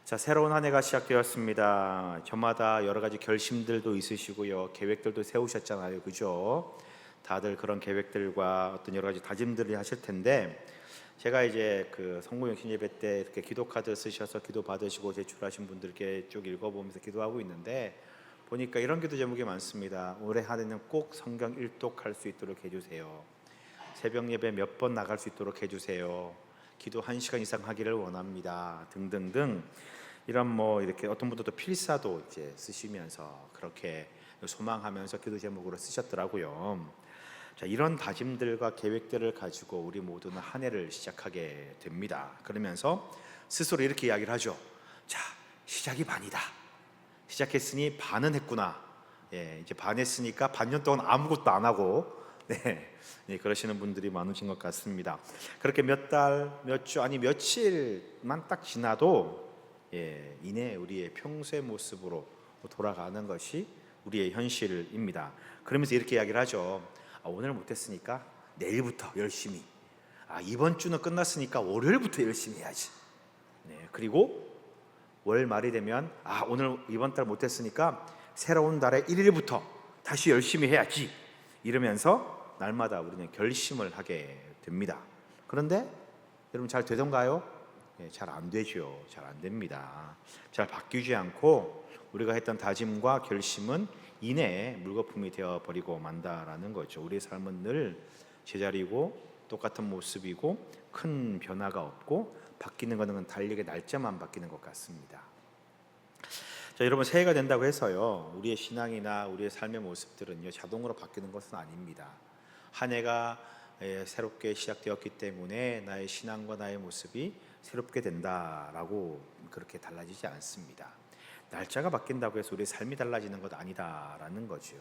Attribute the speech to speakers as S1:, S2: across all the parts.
S1: 자, 새로운 한 해가 시작되었습니다. 저마다 여러 가지 결심들도 있으시고요, 계획들도 세우셨잖아요, 그죠? 다들 그런 계획들과 어떤 여러 가지 다짐들을 하실 텐데, 제가 이제 그 성모영신 예배 때 이렇게 기도 카드 쓰셔서 기도 받으시고 제출하신 분들께 쭉 읽어보면서 기도하고 있는데, 보니까 이런 기도 제목이 많습니다. 올해 한 해는 꼭 성경 일독할 수 있도록 해주세요. 새벽 예배 몇 번 나갈 수 있도록 해주세요. 기도 1시간 이상 하기를 원합니다. 등등등. 이런 이렇게 어떤 분들도 필사도 이제 쓰시면서 그렇게 소망하면서 기도 제목으로 쓰셨더라고요. 자, 이런 다짐들과 계획들을 가지고 우리 모두는 한 해를 시작하게 됩니다. 그러면서 스스로 이렇게 이야기를 하죠. 자, 시작이 반이다. 시작했으니 반은 했구나. 이제 반 했으니까 반년 동안 아무것도 안 하고 그러시는 분들이 많으신 것 같습니다. 그렇게 몇 달, 몇 주, 아니 며칠만 딱 지나도 이내 우리의 평소의 모습으로 돌아가는 것이 우리의 현실입니다. 그러면서 이렇게 이야기를 하죠. 오늘 못했으니까 내일부터 열심히. 이번 주는 끝났으니까 월요일부터 열심히 해야지. 그리고 월 말이 되면 오늘 이번 달 못했으니까 새로운 달의 1일부터 다시 열심히 해야지. 이러면서 날마다 우리는 결심을 하게 됩니다. 그런데 여러분 잘 되던가요? 잘 안 되죠. 잘 안 됩니다. 잘 바뀌지 않고 우리가 했던 다짐과 결심은 이내에 물거품이 되어버리고 만다라는 거죠. 우리의 삶은 늘 제자리고 똑같은 모습이고 큰 변화가 없고 바뀌는 것은 달력의 날짜만 바뀌는 것 같습니다. 자, 여러분 새해가 된다고 해서요, 우리의 신앙이나 우리의 삶의 모습들은요 자동으로 바뀌는 것은 아닙니다. 한 해가 새롭게 시작되었기 때문에 나의 신앙과 나의 모습이 새롭게 된다라고 그렇게 달라지지 않습니다. 날짜가 바뀐다고 해서 우리의 삶이 달라지는 것 아니다라는 거죠.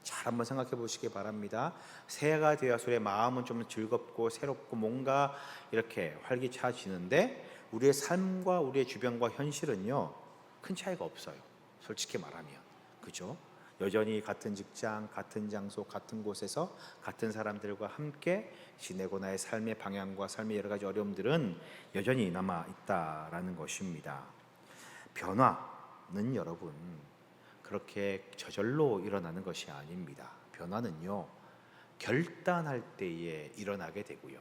S1: 잘 한번 생각해 보시기 바랍니다. 새해가 되어서 우리의 마음은 좀 즐겁고 새롭고 뭔가 이렇게 활기차지는데 우리의 삶과 우리의 주변과 현실은요 큰 차이가 없어요. 솔직히 말하면, 그죠? 여전히 같은 직장, 같은 장소, 같은 곳에서 같은 사람들과 함께 지내고 나의 삶의 방향과 삶의 여러 가지 어려움들은 여전히 남아 있다라는 것입니다. 변화는 여러분 그렇게 저절로 일어나는 것이 아닙니다. 변화는요 결단할 때에 일어나게 되고요,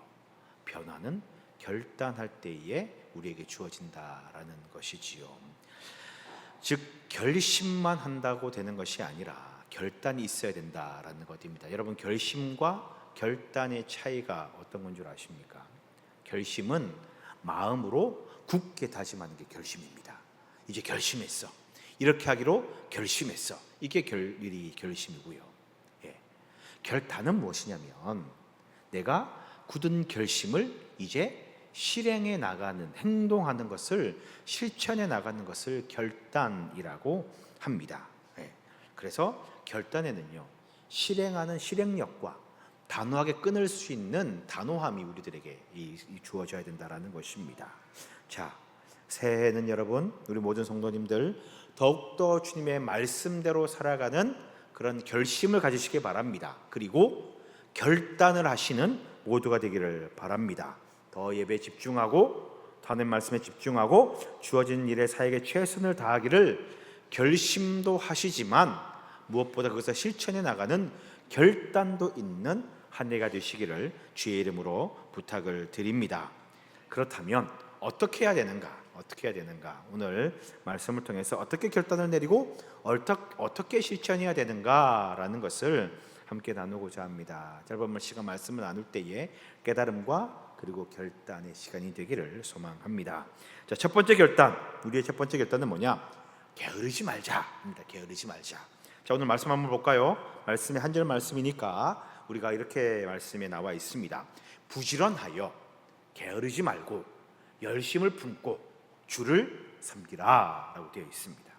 S1: 변화는 결단할 때에 우리에게 주어진다라는 것이지요. 즉 결심만 한다고 되는 것이 아니라 결단이 있어야 된다라는 것입니다. 여러분 결심과 결단의 차이가 어떤 건 줄 아십니까? 결심은 마음으로 굳게 다짐하는 게 결심입니다. 이제 결심했어. 이렇게 하기로 결심했어. 이게 결심이고요. 결단은 무엇이냐면 내가 굳은 결심을 이제 실행해 나가는, 행동하는 것을, 실천해 나가는 것을 결단이라고 합니다. 그래서 결단에는요 실행하는 실행력과 단호하게 끊을 수 있는 단호함이 우리들에게 주어져야 된다라는 것입니다. 자, 새해에는 여러분 우리 모든 성도님들 더욱더 주님의 말씀대로 살아가는 그런 결심을 가지시기 바랍니다. 그리고 결단을 하시는 모두가 되기를 바랍니다. 더 예배에 집중하고 더 하나님 말씀에 집중하고 주어진 일에 사역에 최선을 다하기를 결심도 하시지만 무엇보다 그것을 실천해 나가는 결단도 있는 한 해가 되시기를 주의 이름으로 부탁을 드립니다. 그렇다면 어떻게 해야 되는가? 오늘 말씀을 통해서 어떻게 결단을 내리고 어떻게 실천해야 되는가라는 것을 함께 나누고자 합니다. 짧은 시간 말씀을 나눌 때에 깨달음과 그리고 결단의 시간이 되기를 소망합니다. 자, 첫 번째 결단, 우리의 첫 번째 결단은 뭐냐? 게으르지 말자입니다. 게으르지 말자. 자, 오늘 말씀 한번 볼까요? 말씀이 한 절 말씀이니까 우리가 이렇게 말씀에 나와 있습니다. 부지런하여 게으르지 말고 열심을 품고 주를 섬기라 라고 되어 있습니다.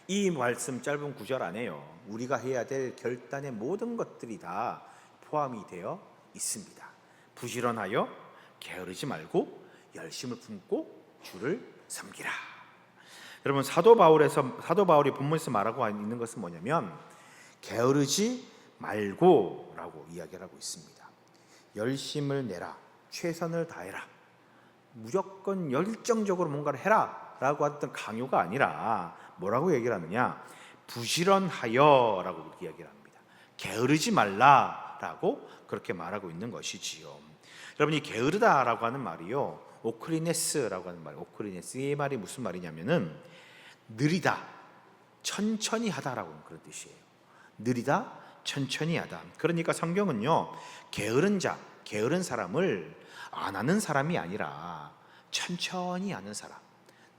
S1: 이 말씀 짧은 구절 안에요 우리가 해야 될 결단의 모든 것들이 다 포함이 되어 있습니다. 부지런하여 게으르지 말고 열심을 품고 주를 섬기라. 여러분 사도 바울이 본문에서 말하고 있는 것은 뭐냐면 게으르지 말고 라고 이야기를 하고 있습니다. 열심을 내라, 최선을 다해라, 무조건 열정적으로 뭔가를 해라, 라고 했던 강요가 아니라 뭐라고 얘기를 하느냐, 부지런하여라고 그렇게 이야기를 합니다. 게으르지 말라라고 그렇게 말하고 있는 것이지요. 여러분, 이 게으르다라고 하는 말이요, 오크리네스라고 하는 말, 오크리네스, 이 말이 무슨 말이냐면은 느리다, 천천히 하다라고 그런 뜻이에요. 느리다, 천천히 하다. 그러니까 성경은요, 게으른 자, 게으른 사람을 안 하는 사람이 아니라 천천히 하는 사람,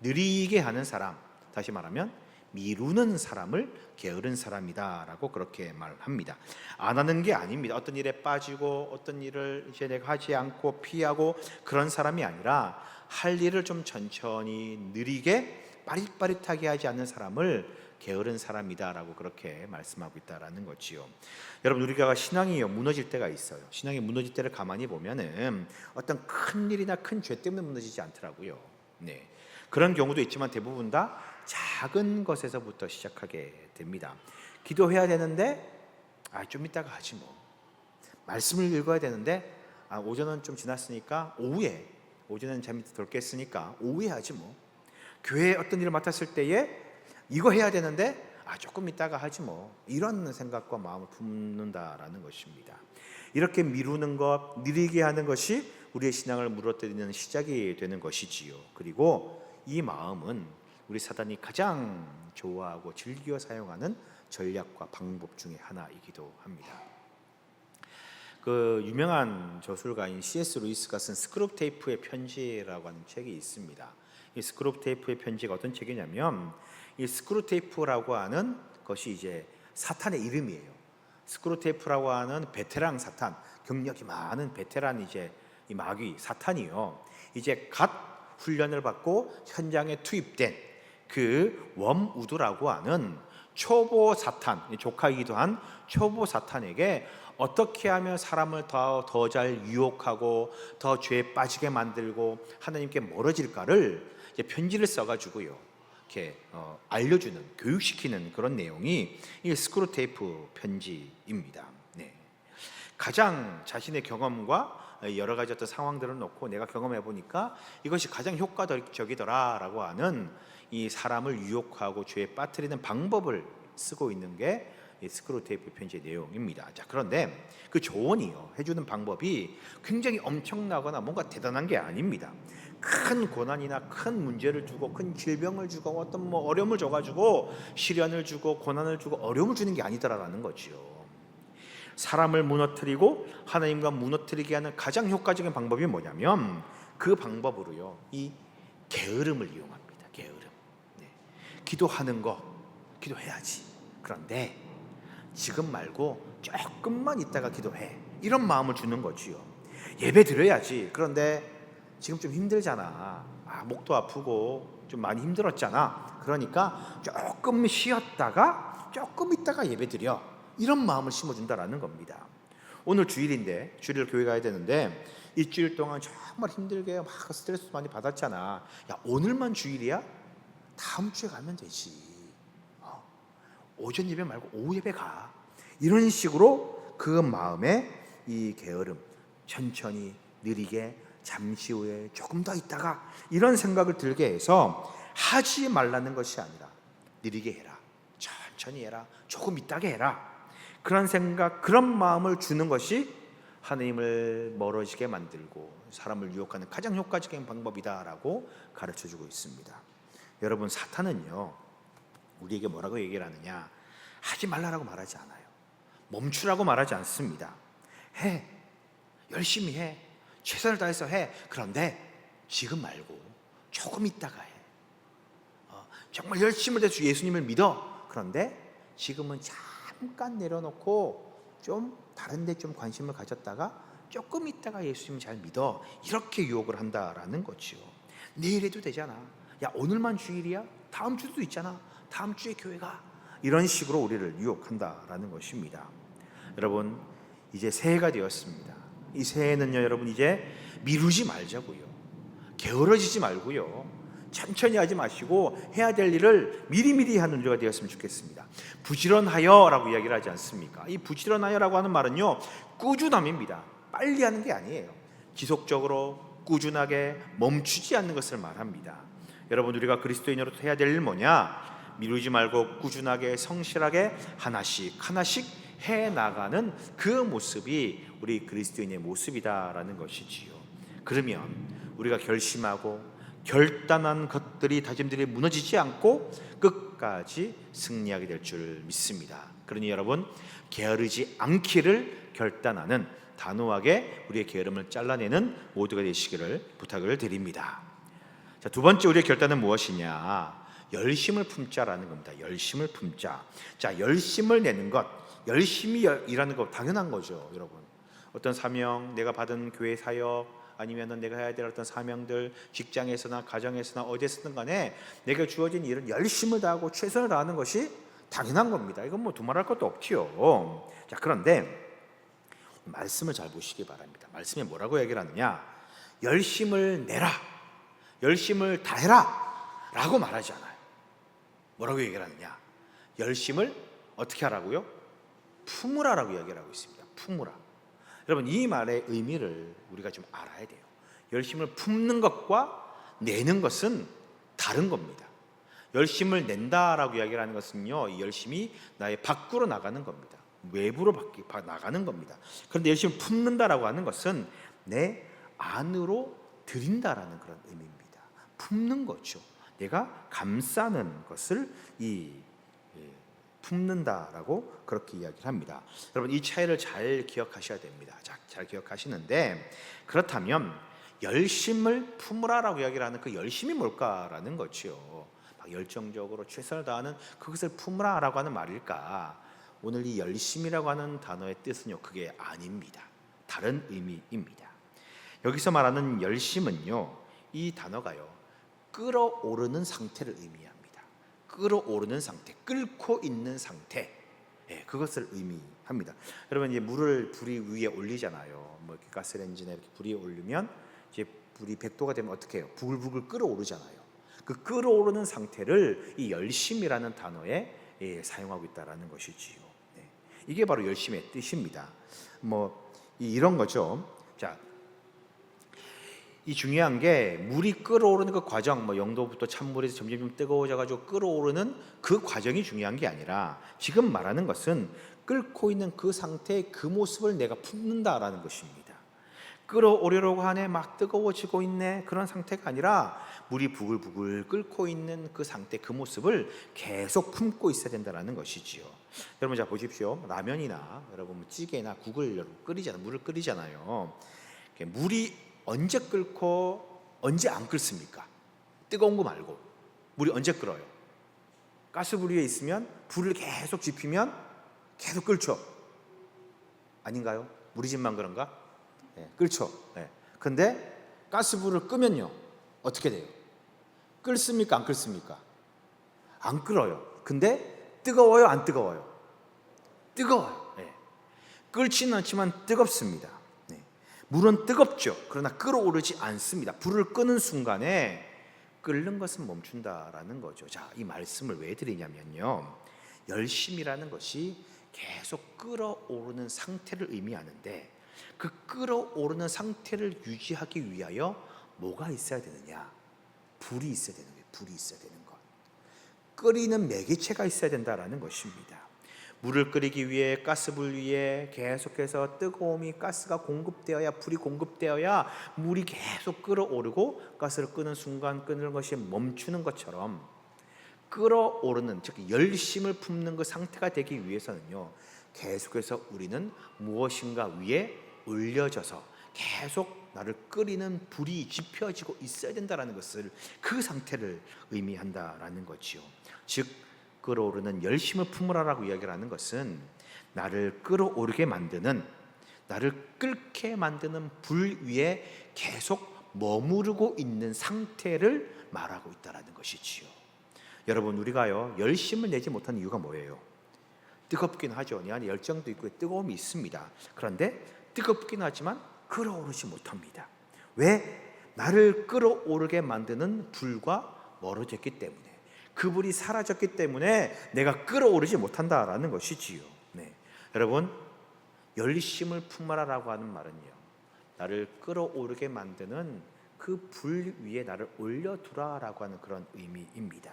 S1: 느리게 하는 사람, 다시 말하면 미루는 사람을 게으른 사람이다라고 그렇게 말합니다. 안 하는 게 아닙니다. 어떤 일에 빠지고 어떤 일을 이제 내가 하지 않고 피하고 그런 사람이 아니라 할 일을 좀 천천히 느리게 빠릿빠릿하게 하지 않는 사람을 게으른 사람이다라고 그렇게 말씀하고 있다라는 거지요. 여러분, 우리가 신앙이 무너질 때가 있어요. 신앙이 무너질 때를 가만히 보면은 어떤 큰 일이나 큰 죄 때문에 무너지지 않더라고요. 네, 그런 경우도 있지만 대부분 다 작은 것에서부터 시작하게 됩니다. 기도해야 되는데 좀 이따가 하지 뭐. 말씀을 읽어야 되는데 오전은 좀 지났으니까 오전은 잠이 덜 깼으니까 오후에 하지 뭐. 교회에 어떤 일을 맡았을 때에 이거 해야 되는데 조금 이따가 하지 뭐, 이런 생각과 마음을 품는다라는 것입니다. 이렇게 미루는 것, 느리게 하는 것이 우리의 신앙을 무너뜨리는 시작이 되는 것이지요. 그리고 이 마음은 우리 사단이 가장 좋아하고 즐겨 사용하는 전략과 방법 중에 하나이기도 합니다. 그 유명한 저술가인 C.S. 루이스가 쓴 스크루테이프의 편지라고 하는 책이 있습니다. 이 스크루테이프의 편지가 어떤 책이냐면, 이 스크루테이프라고 하는 것이 이제 사탄의 이름이에요. 스크루테이프라고 하는 베테랑 사탄, 경력이 많은 베테랑 이제 이 마귀 사탄이요, 이제 갓 훈련을 받고 현장에 투입된 그 웜우드라고 하는 초보 사탄, 조카이기도 한 초보 사탄에게 어떻게 하면 사람을 더 잘 유혹하고 더 죄에 빠지게 만들고 하나님께 멀어질까를 이제 편지를 써가지고요, 이렇게 알려주는, 교육시키는 그런 내용이 이 스크루테이프 편지입니다. 네. 가장 자신의 경험과 여러 가지 어떤 상황들을 놓고 내가 경험해 보니까 이것이 가장 효과적이더라라고 하는 이 사람을 유혹하고 죄에 빠뜨리는 방법을 쓰고 있는 게 이 스크루테이프 편지의 내용입니다. 자, 그런데 그 조언이요, 해주는 방법이 굉장히 엄청나거나 뭔가 대단한 게 아닙니다. 큰 고난이나 큰 문제를 주고 큰 질병을 주고 어떤 뭐 어려움을 줘가지고 시련을 주고 고난을 주고 어려움을 주는 게 아니더라라는 거지요. 사람을 무너뜨리고 하나님과 무너뜨리게 하는 가장 효과적인 방법이 뭐냐면, 그 방법으로요, 이 게으름을 이용합니다. 게으름. 네. 기도하는 거 기도해야지, 그런데 지금 말고 조금만 있다가 기도해, 이런 마음을 주는 거지요. 예배 드려야지, 그런데 지금 좀 힘들잖아, 목도 아프고 좀 많이 힘들었잖아, 그러니까 조금 쉬었다가 조금 있다가 예배 드려, 이런 마음을 심어준다라는 겁니다. 오늘 주일인데, 주일 교회 가야 되는데 일주일 동안 정말 힘들게 막 스트레스 많이 받았잖아. 야, 오늘만 주일이야? 다음 주에 가면 되지. 오전 예배 말고 오후 예배 가. 이런 식으로 그 마음에 이 게으름, 천천히 느리게 잠시 후에 조금 더 있다가, 이런 생각을 들게 해서 하지 말라는 것이 아니라 느리게 해라, 천천히 해라, 조금 있다가 해라, 그런 생각, 그런 마음을 주는 것이 하나님을 멀어지게 만들고 사람을 유혹하는 가장 효과적인 방법이다라고 가르쳐주고 있습니다. 여러분, 사탄은요, 우리에게 뭐라고 얘기를 하느냐, 하지 말라라고 말하지 않아요. 멈추라고 말하지 않습니다. 해, 열심히 해, 최선을 다해서 해, 그런데 지금 말고 조금 있다가 해. 정말 열심을 다해서 예수님을 믿어, 그런데 지금은 잠깐 내려놓고 좀 다른 데 좀 관심을 가졌다가 조금 있다가 예수님 잘 믿어, 이렇게 유혹을 한다라는 거지요. 내일 해도 되잖아, 야 오늘만 주일이야, 다음 주도 있잖아, 다음 주에 교회가, 이런 식으로 우리를 유혹한다라는 것입니다. 여러분, 이제 새해가 되었습니다. 이 새해는요, 여러분, 이제 미루지 말자고요, 게으러지지 말고요, 천천히 하지 마시고 해야 될 일을 미리미리 하는 우리가 되었으면 좋겠습니다. 부지런하여라고 이야기를 하지 않습니까? 이 부지런하여라고 하는 말은요, 꾸준함입니다. 빨리 하는 게 아니에요. 지속적으로 꾸준하게 멈추지 않는 것을 말합니다. 여러분, 우리가 그리스도인으로 해야 될 일 뭐냐? 미루지 말고 꾸준하게 성실하게 하나씩 하나씩 해 나가는 그 모습이 우리 그리스도인의 모습이다라는 것이지요. 그러면 우리가 결심하고 결단한 것들이, 다짐들이 무너지지 않고 끝까지 승리하게 될 줄 믿습니다. 그러니 여러분, 게으르지 않기를 결단하는, 단호하게 우리의 게으름을 잘라내는 모두가 되시기를 부탁을 드립니다. 자, 두 번째 우리의 결단은 무엇이냐? 열심을 품자라는 겁니다. 열심을 품자. 자, 열심을 내는 것, 열심히 일하는 것 당연한 거죠, 여러분. 어떤 사명, 내가 받은 교회 사역, 아니면은 내가 해야 될 어떤 사명들, 직장에서나 가정에서나 어디서든 간에 내가 주어진 일은 열심을 다하고 최선을 다하는 것이 당연한 겁니다. 이건 뭐 두말할 것도 없지요. 자, 그런데 말씀을 잘 보시기 바랍니다. 말씀에 뭐라고 얘기를 하느냐? 열심을 내라, 열심을 다해라 라고 말하지 않아요. 뭐라고 얘기를 하느냐? 열심을 어떻게 하라고요? 품으라라고 얘기를 하고 있습니다. 품으라. 여러분, 이 말의 의미를 우리가 좀 알아야 돼요. 열심을 품는 것과 내는 것은 다른 겁니다. 열심을 낸다라고 이야기를 하는 것은요, 이 열심이 나의 밖으로 나가는 겁니다. 외부로 나가는 겁니다. 그런데 열심히 품는다라고 하는 것은 내 안으로 들인다라는 그런 의미입니다. 품는 거죠. 내가 감싸는 것을 품는다라고 그렇게 이야기를 합니다. 여러분, 이 차이를 잘 기억하셔야 됩니다. 잘 기억하시는데, 그렇다면 열심을 품으라라고 이야기를 하는 그 열심이 뭘까라는 거죠. 막 열정적으로 최선을 다하는 그것을 품으라라고 하는 말일까? 오늘 이 열심이라고 하는 단어의 뜻은요, 그게 아닙니다. 다른 의미입니다. 여기서 말하는 열심은요, 이 단어가요, 끓어오르는 상태를 의미합니다. 끓어오르는 상태, 끓고 있는 상태, 그것을 의미합니다. 여러분, 이제 물을 불이 위에 올리잖아요. 뭐 이렇게 가스레인지나 이렇게 불이 올리면 이제 불이 100도가 되면 어떻게 해요? 부글부글 끓어오르잖아요. 그 끓어오르는 상태를 이 열심이라는 단어에 사용하고 있다라는 것이지요. 이게 바로 열심의 뜻입니다. 뭐 이런 거죠. 자, 이 중요한 게 물이 끓어오르는 그 과정, 뭐 0도부터 찬물에서 점점 뜨거워져가지고 끓어오르는 그 과정이 중요한 게 아니라, 지금 말하는 것은 끓고 있는 그 상태의 그 모습을 내가 품는다라는 것입니다. 끓어오르려고 하네, 막 뜨거워지고 있네, 그런 상태가 아니라 물이 부글부글 끓고 있는 그 상태, 그 모습을 계속 품고 있어야 된다는 것이지요. 여러분, 자 보십시오. 라면이나 여러분 찌개나 국을 여러분 끓이잖아요. 물을 끓이잖아요. 물이 언제 끓고 언제 안 끓습니까? 뜨거운 거 말고 물이 언제 끓어요? 가스불 위에 있으면 불을 계속 지피면 계속 끓죠. 아닌가요? 우리 집만 그런가? 끓죠. 근데 가스불을 끄면요, 어떻게 돼요? 끓습니까? 안 끓습니까? 안 끓어요. 근데 뜨거워요? 안 뜨거워요? 뜨거워요. 끓지는 않지만 뜨겁습니다. 물은 뜨겁죠. 그러나 끓어오르지 않습니다. 불을 끄는 순간에 끓는 것은 멈춘다라는 거죠. 자, 이 말씀을 왜 드리냐면요, 열심이라는 것이 계속 끓어오르는 상태를 의미하는데, 그 끓어오르는 상태를 유지하기 위하여 뭐가 있어야 되느냐? 불이 있어야 되는 거예요. 불이 있어야 되는 것. 끓이는 매개체가 있어야 된다라는 것입니다. 물을 끓이기 위해 가스불 위에 계속해서 뜨거움이, 가스가 공급되어야, 불이 공급되어야 물이 계속 끓어오르고 가스를 끄는 순간 끄는 것이 멈추는 것처럼, 끓어오르는, 즉 열심을 품는 그 상태가 되기 위해서는요, 계속해서 우리는 무엇인가 위에 올려져서 계속 나를 끓이는 불이 지펴지고 있어야 된다라는 것을, 그 상태를 의미한다라는 거지요. 즉 끓어오르는 열심을 품으라라고 이야기를 하는 것은 나를 끓어오르게 만드는, 나를 끓게 만드는 불 위에 계속 머무르고 있는 상태를 말하고 있다라는 것이지요. 여러분, 우리가요 열심을 내지 못하는 이유가 뭐예요? 뜨겁긴 하죠. 내 안에 열정도 있고 뜨거움이 있습니다. 그런데 뜨겁긴 하지만 끓어오르지 못합니다. 왜? 나를 끓어오르게 만드는 불과 멀어졌기 때문에, 그 불이 사라졌기 때문에 내가 끓어오르지 못한다라는 것이지요. 여러분, 열심을 품어라라고 하는 말은요, 나를 끓어오르게 만드는 그 불 위에 나를 올려두라라고 하는 그런 의미입니다.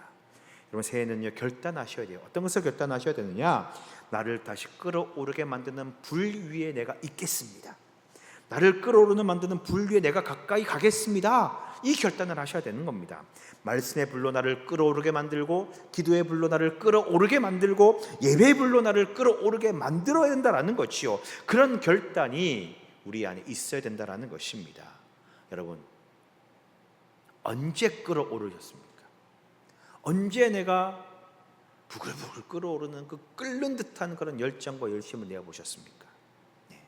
S1: 여러분, 새해는요, 결단하셔야 돼요. 어떤 것을 결단하셔야 되느냐? 나를 다시 끌어오르게 만드는 불 위에 내가 있겠습니다. 나를 끌어오르는 만드는 불 위에 내가 가까이 가겠습니다. 이 결단을 하셔야 되는 겁니다. 말씀의 불로 나를 끌어오르게 만들고, 기도의 불로 나를 끌어오르게 만들고, 예배의 불로 나를 끌어오르게 만들어야 된다라는 것이요, 그런 결단이 우리 안에 있어야 된다라는 것입니다. 여러분, 언제 끌어오르셨습니까? 언제 내가 부글부글 끌어오르는 그 끓는 듯한 그런 열정과 열심을 내어보셨습니까? 네.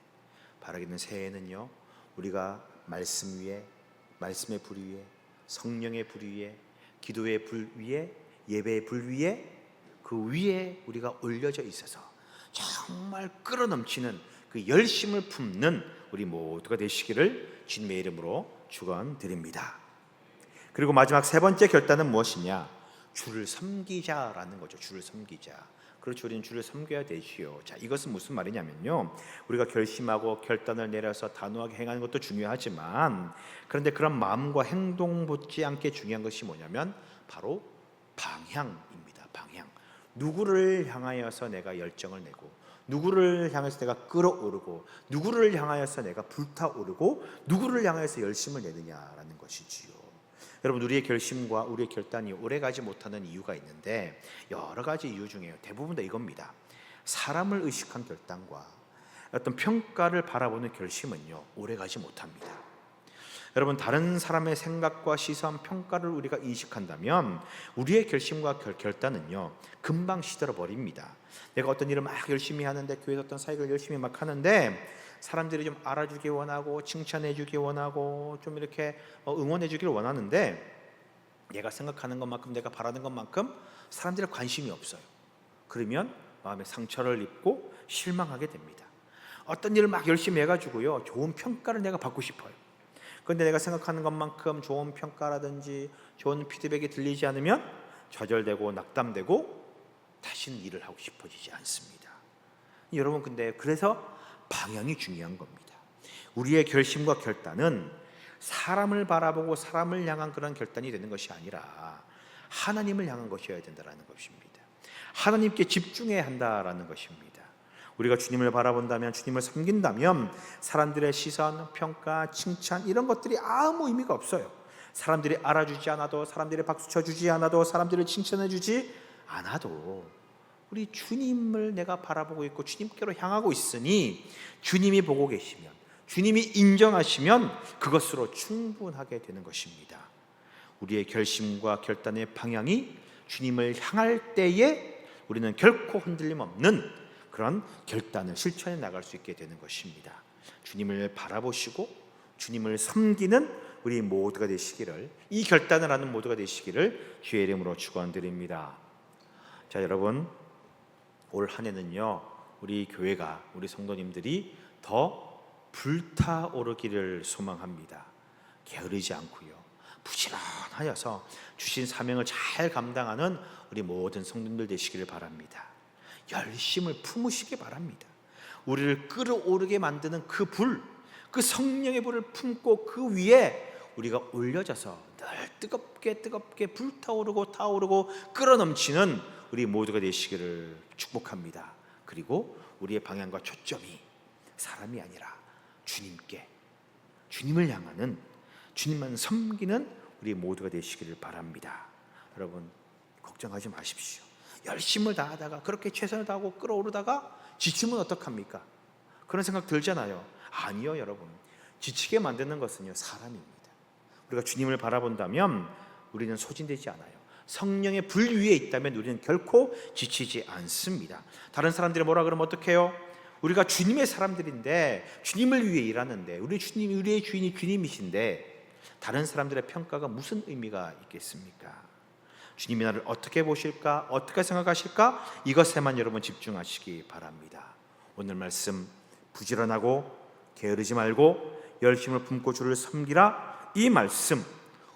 S1: 바라기는 새해에는요, 우리가 말씀 위에, 말씀의 불 위에, 성령의 불 위에, 기도의 불 위에, 예배의 불 위에, 그 위에 우리가 올려져 있어서 정말 끌어넘치는 그 열심을 품는 우리 모두가 되시기를 주님의 이름으로 축원드립니다. 그리고 마지막 세 번째 결단은 무엇이냐? 주를 섬기자라는 거죠. 주를 섬기자. 그렇죠. 우리는 주를 섬겨야 되지요. 자, 이것은 무슨 말이냐면요, 우리가 결심하고 결단을 내려서 단호하게 행하는 것도 중요하지만, 그런데 그런 마음과 행동 못지 않게 중요한 것이 뭐냐면 바로 방향입니다. 방향. 누구를 향하여서 내가 열정을 내고, 누구를 향해서 내가 끌어오르고, 누구를 향하여서 내가 불타오르고, 누구를 향해서 열심을 내느냐라는 것이지요. 여러분, 우리의 결심과 우리의 결단이 오래가지 못하는 이유가 있는데, 여러 가지 이유 중에 대부분 다 이겁니다. 사람을 의식한 결단과 어떤 평가를 바라보는 결심은요, 오래가지 못합니다. 여러분, 다른 사람의 생각과 시선, 평가를 우리가 인식한다면 우리의 결심과 결단은요, 금방 시들어 버립니다. 내가 어떤 일을 막 열심히 하는데, 교회에서 어떤 사역을 열심히 막 하는데 사람들이 좀 알아주기 원하고, 칭찬해주기 원하고, 좀 이렇게 응원해주기를 원하는데, 내가 생각하는 것만큼, 내가 바라는 것만큼 사람들의 관심이 없어요. 그러면 마음에 상처를 입고 실망하게 됩니다. 어떤 일을 막 열심히 해가지고요, 좋은 평가를 내가 받고 싶어요. 그런데 내가 생각하는 것만큼 좋은 평가라든지 좋은 피드백이 들리지 않으면 좌절되고 낙담되고 다시는 일을 하고 싶어지지 않습니다. 여러분, 근데 그래서 방향이 중요한 겁니다. 우리의 결심과 결단은 사람을 바라보고 사람을 향한 그런 결단이 되는 것이 아니라 하나님을 향한 것이어야 된다는 것입니다. 하나님께 집중해야 한다라는 것입니다. 우리가 주님을 바라본다면, 주님을 섬긴다면 사람들의 시선, 평가, 칭찬, 이런 것들이 아무 의미가 없어요. 사람들이 알아주지 않아도, 사람들이 박수 쳐주지 않아도, 사람들을 칭찬해주지 않아도 우리 주님을 내가 바라보고 있고 주님께로 향하고 있으니, 주님이 보고 계시면, 주님이 인정하시면 그것으로 충분하게 되는 것입니다. 우리의 결심과 결단의 방향이 주님을 향할 때에 우리는 결코 흔들림 없는 그런 결단을 실천해 나갈 수 있게 되는 것입니다. 주님을 바라보시고 주님을 섬기는 우리 모두가 되시기를, 이 결단을 하는 모두가 되시기를 주의 이름으로 축원드립니다. 자, 여러분, 올 한 해는요, 우리 교회가, 우리 성도님들이 더 불타오르기를 소망합니다. 게으르지 않고요, 부지런하여서 주신 사명을 잘 감당하는 우리 모든 성도님들 되시기를 바랍니다. 열심을 품으시기 바랍니다. 우리를 끌어오르게 만드는 그 불, 그 성령의 불을 품고 그 위에 우리가 올려져서 늘 뜨겁게 불타오르고 타오르고 끌어넘치는 우리 모두가 되시기를 축복합니다. 그리고 우리의 방향과 초점이 사람이 아니라 주님께, 주님을 향하는, 주님만 섬기는 우리 모두가 되시기를 바랍니다. 여러분, 걱정하지 마십시오. 열심을 다하다가, 그렇게 최선을 다하고 끌어오르다가 지치면 어떡합니까? 그런 생각 들잖아요. 아니요, 여러분, 지치게 만드는 것은요, 사람입니다. 우리가 주님을 바라본다면 우리는 소진되지 않아요. 성령의 불 위에 있다면 우리는 결코 지치지 않습니다. 다른 사람들이 뭐라 그러면 어떡해요? 우리가 주님의 사람들인데, 주님을 위해 일하는데, 우리의 주인이 주님이신데 다른 사람들의 평가가 무슨 의미가 있겠습니까? 주님이 나를 어떻게 보실까, 어떻게 생각하실까, 이것에만 여러분 집중하시기 바랍니다. 오늘 말씀, 부지런하고 게으르지 말고 열심을 품고 주를 섬기라, 이 말씀,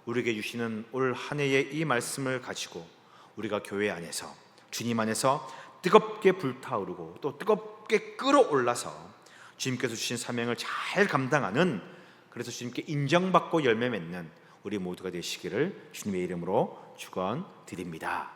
S1: 우리에게 주시는 올 한 해의 이 말씀을 가지고 우리가 교회 안에서, 주님 안에서 뜨겁게 불타오르고 또 뜨겁게 끌어올라서 주님께서 주신 사명을 잘 감당하는 그래서 주님께 인정받고 열매 맺는 우리 모두가 되시기를 주님의 이름으로 축원드립니다.